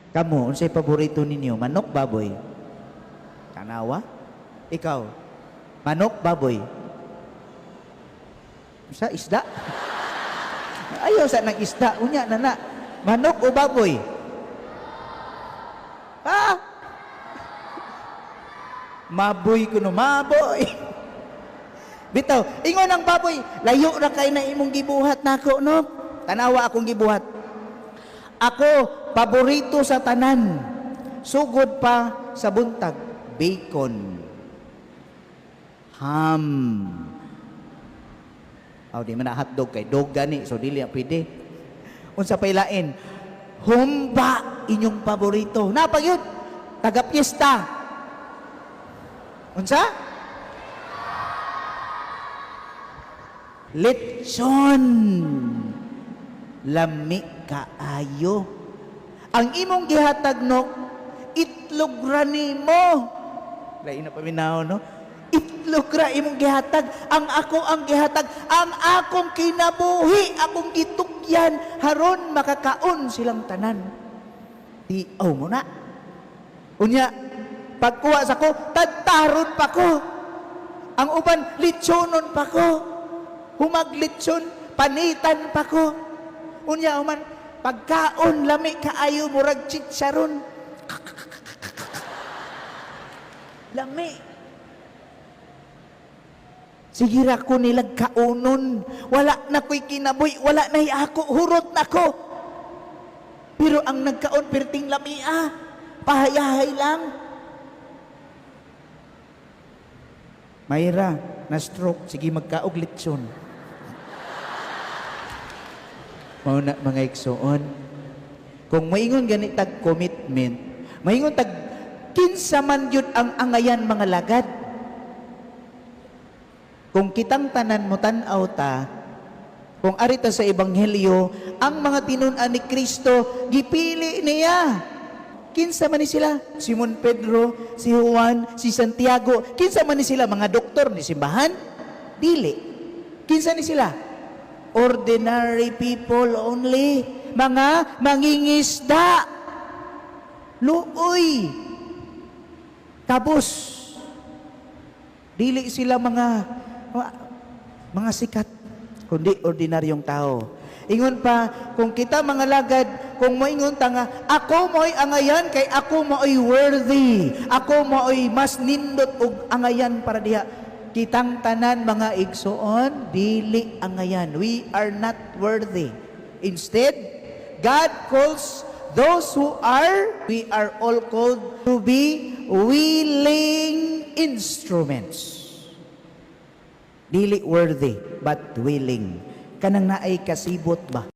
Kamo, unsay paborito ninyo? Manok, baboy? Tanawa? Ikaw? Manok, baboy? Sa isda? Ayaw sa nag-isda. Unya na na. Manok o baboy? Ha? Maboy ko no, maboy. Bitaw, ingon ang baboy, layo ra kay na imong gibuhat nako, no? Tanawa akong gibuhat. Ako, paborito sa tanan. Sugod pa sa buntag, bacon. Ham. Aw, di man na hotdog kay dog gani, so dili pwede. Unsa pay lain? Humba inyong paborito. Napag yun? Taga-piyesta. Unsa? Lechon. Lami kaayo. Ang imong gihatag no, itlog ra nimo. Lain na paminaw no? Itlog ra imong gihatag, ang ako ang gihatag, ang akong kinabuhi, akong gitugyan haron makakaon silang tanan. Tiaw mo na. Unya, pagkuha sa ko, tadtaron pa ko. Ang uban, litsonon pa ko. Humaglitson, panitan pa ko. Unya, uman, pagkaon, lami kaayo, murag chicharon. Lami. Sige ra ko nilag kaunon. Wala na ko'y kinaboy, wala na ako, hurot na ko. Pero ang nagkaon, perting lami pahayahay lang. Mayra, na-stroke, sige magkaog litson. Mauna mga igsoon. Kung maingon ganit tag commitment, maingon tag kinsa man yun ang angayan mga lagad. Kung kitang tanan mo tanaw ta, kung arita sa ebanghelyo, ang mga tinunan ni Kristo gipili niya. Kinsa man ni sila? Simon Pedro, si Juan, si Santiago. Kinsa man ni sila? Mga doktor ni simbahan? Dili. Kinsa ni sila? Ordinary people only. Mga mangingisda. Luoy. Kabus. Dili sila mga sikat, kundi ordinaryong tao. Ingon pa, kung kita mga lagad, kung moingon ta nga, ako mo'y angayan kay ako mo'y worthy. Ako mo'y mas nindot og angayan para diha. Kitang tanan mga igsoon, dili angayan. We are not worthy. Instead, God calls those who are, we are all called to be willing instruments. Dili worthy, but willing. Kanang naay kasibot ba?